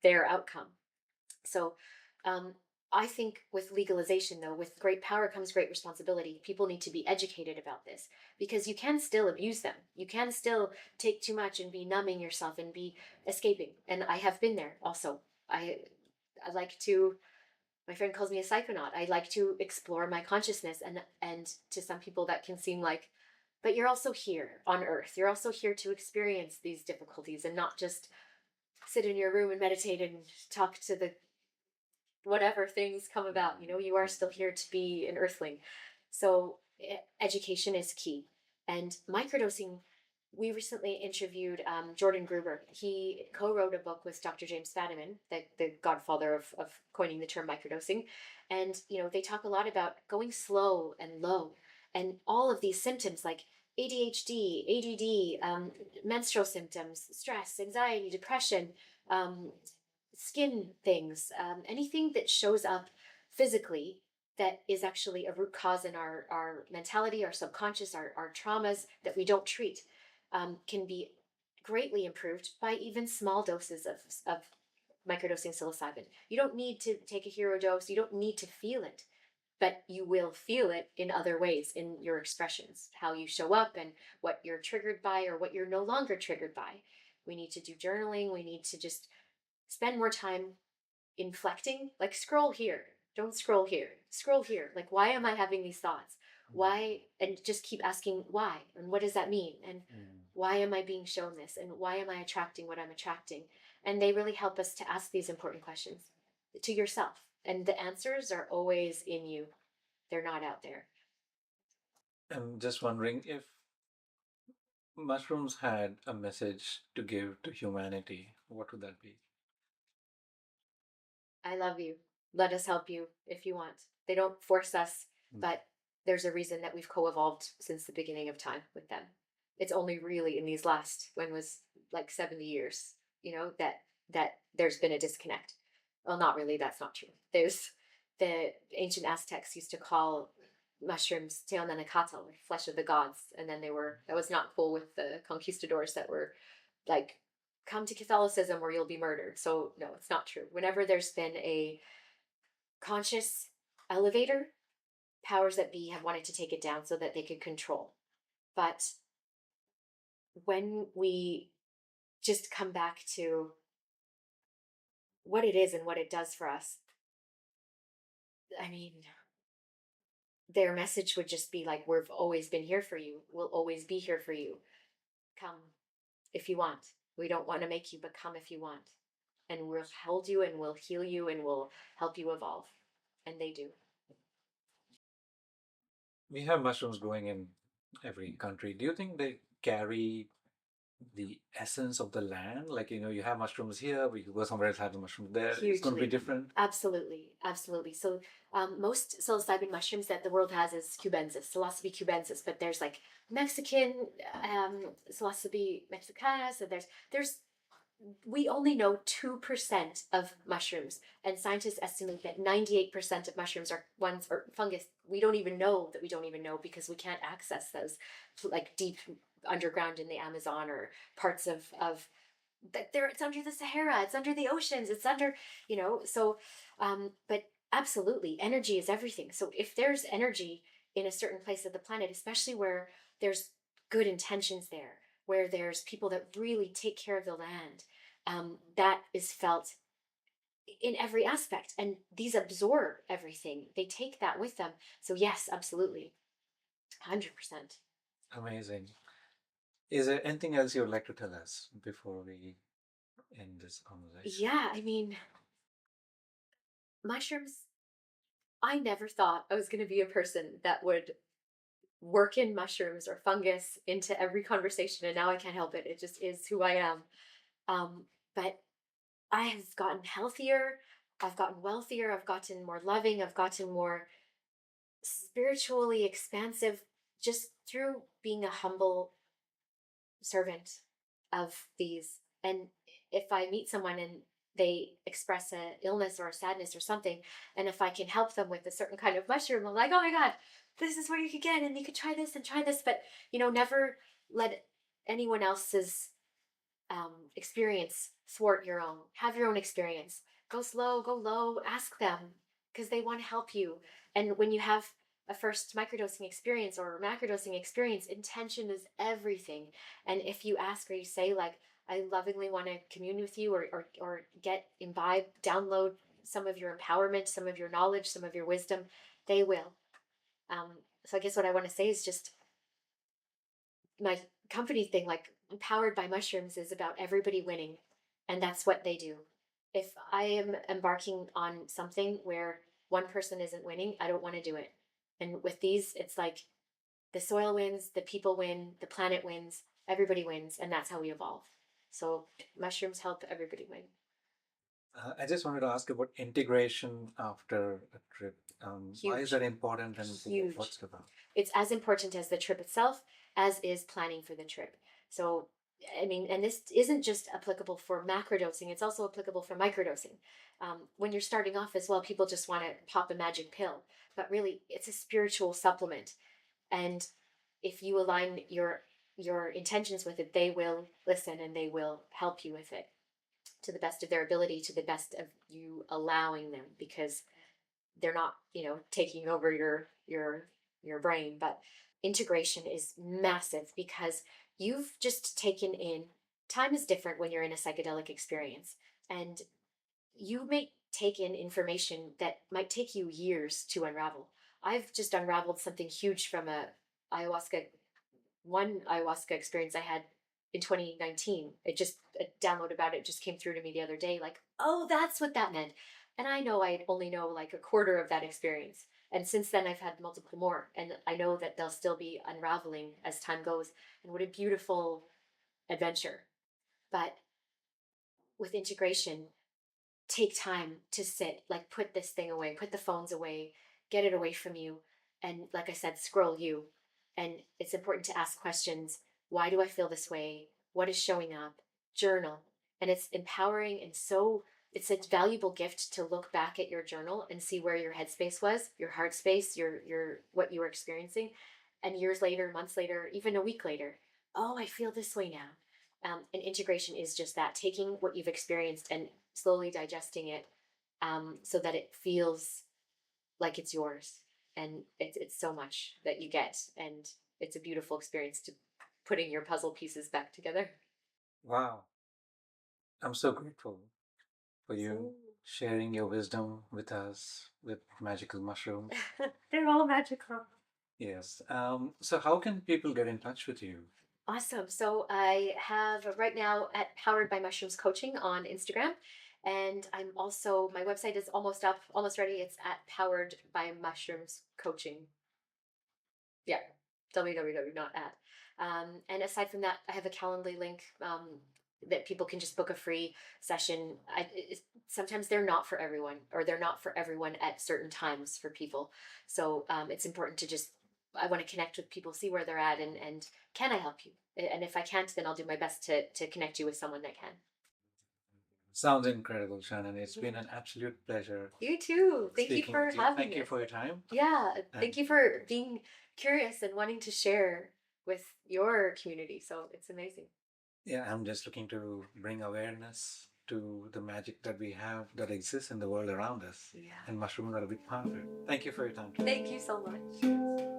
their outcome. So, um, I think with legalization, though, with great power comes great responsibility. People need to be educated about this because you can still abuse them. You can still take too much and be numbing yourself and be escaping. And I have been there also. I like to. My friend calls me a psychonaut. I like to explore my consciousness, and to some people that can seem like, but you're also here on Earth. You're also here to experience these difficulties and not just sit in your room and meditate and talk to the whatever things come about. You are still here to be an earthling. So education is key. And microdosing, we recently interviewed Jordan Gruber. He co-wrote a book with Dr. James Fadiman, the godfather of coining the term microdosing. And they talk a lot about going slow and low, and all of these symptoms like ADHD, ADD, menstrual symptoms, stress, anxiety, depression, skin things, anything that shows up physically that is actually a root cause in our mentality, our subconscious, our traumas that we don't treat, can be greatly improved by even small doses of microdosing psilocybin. You don't need to take a hero dose. You don't need to feel it, but you will feel it in other ways in your expressions, how you show up and what you're triggered by or what you're no longer triggered by. We need to do journaling. We need to just spend more time inflecting, like scroll here, don't scroll here, scroll here. Like, why am I having these thoughts? Why? And just keep asking why and what does that mean? And why am I being shown this? And why am I attracting what I'm attracting? And they really help us to ask these important questions to yourself. And the answers are always in you. They're not out there. I'm just wondering if mushrooms had a message to give to humanity, what would that be? I love you. Let us help you if you want. They don't force us, but there's a reason that we've co-evolved since the beginning of time with them. It's only really in these last, when was like 70 years, that there's been a disconnect. Well, not really. That's not true. There's the ancient Aztecs used to call mushrooms teonanacatl, like flesh of the gods, and then that was not cool with the conquistadors that were like, come to Catholicism or you'll be murdered. So no, it's not true. Whenever there's been a conscious elevator, powers that be have wanted to take it down so that they could control. But when we just come back to what it is and what it does for us, I mean, their message would just be like, we've always been here for you. We'll always be here for you. Come if you want. We don't want to make you, but come if you want. And we'll hold you and we'll heal you and we'll help you evolve. And they do. We have mushrooms growing in every country. Do you think they carry the essence of the land? Like, you have mushrooms here, we could go somewhere else, have the mushroom there. Hugely. It's going to be different. Absolutely. Absolutely. So most psilocybin mushrooms that the world has is cubensis, psilocybe cubensis, but there's like Mexican psilocybe mexicana. So we only know 2% of mushrooms, and scientists estimate that 98% of mushrooms are ones or fungus we don't even know that we don't even know, because we can't access those like deep underground in the Amazon or parts of there. It's under the Sahara, it's under the oceans, it's under, so but absolutely, energy is everything. So if there's energy in a certain place of the planet, especially where there's good intentions there, where there's people that really take care of the land, that is felt in every aspect. And these absorb everything. They take that with them. So yes, absolutely. 100%. Amazing. Is there anything else you would like to tell us before we end this conversation? Yeah, I mean, mushrooms, I never thought I was going to be a person that would work in mushrooms or fungus into every conversation, and now I can't help it. It just is who I am. But I have gotten healthier, I've gotten wealthier, I've gotten more loving, I've gotten more spiritually expansive just through being a humble servant of these. And if I meet someone and they express an illness or a sadness or something, and if I can help them with a certain kind of mushroom, I'm like, oh my God, this is where you could get, and you could try this and try this. But, never let anyone else's experience thwart your own. Have your own experience. Go slow, go low, ask them, because they want to help you. And when you have a first microdosing experience or macrodosing experience, intention is everything. And if you ask or you say, like, I lovingly want to commune with you, or imbibe, download some of your empowerment, some of your knowledge, some of your wisdom, they will. So I guess what I want to say is just my company thing, like Powered by Mushrooms, is about everybody winning. And that's what they do. If I am embarking on something where one person isn't winning, I don't want to do it. And with these, it's like the soil wins, the people win, the planet wins, everybody wins. And that's how we evolve. So mushrooms help everybody win. I just wanted to ask about integration after a trip. Why is that important, and Huge. what's it about? It's as important as the trip itself, as is planning for the trip. So, I mean, and this isn't just applicable for macrodosing, it's also applicable for microdosing. When you're starting off as well, people just want to pop a magic pill, but really it's a spiritual supplement. And if you align your intentions with it, they will listen and they will help you with it to the best of their ability, to the best of you allowing them, because they're not, taking over your brain. But integration is massive because you've just taken in, time is different when you're in a psychedelic experience, and you may take in information that might take you years to unravel. I've just unraveled something huge from ayahuasca one ayahuasca experience I had in 2019. It just, a download about it just came through to me the other day, like, oh, that's what that meant. And I know I only know like a quarter of that experience. And since then, I've had multiple more. And I know that they'll still be unraveling as time goes. And what a beautiful adventure. But with integration, take time to sit, like put this thing away, put the phones away, get it away from you. And like I said, scroll you. And it's important to ask questions. Why do I feel this way? What is showing up? Journal. And it's empowering, and so it's a valuable gift to look back at your journal and see where your headspace was, your heart space, your what you were experiencing. And years later, months later, even a week later, oh, I feel this way now. And integration is just that, taking what you've experienced and slowly digesting it, so that it feels like it's yours. And it's so much that you get. And it's a beautiful experience to putting your puzzle pieces back together. Wow. I'm so grateful for you So sharing your wisdom with us with magical mushrooms. they're all magical. Yes. So how can people get in touch with you? Awesome. So I have right now at Powered by Mushrooms Coaching on Instagram. And I'm also, my website is almost up, almost ready. It's at Powered by Mushrooms Coaching. Yeah, www, not at. And aside from that, I have a Calendly link, that people can just book a free session. Sometimes they're not for everyone, or they're not for everyone at certain times for people. So it's important to just, I want to connect with people, see where they're at, and can I help you? And if I can't, then I'll do my best to connect you with someone that can. Sounds incredible, Shannon. It's been an absolute pleasure You too. Thank you speaking for with you. having Thank me. you for your time. Yeah, And thank you for being curious and wanting to share with your community. So it's amazing. yeah, I'm just looking to bring awareness to the magic that we have that exists in the world around us. Yeah. And mushrooms are a big part of it. Thank you for your time today. Thank you so much.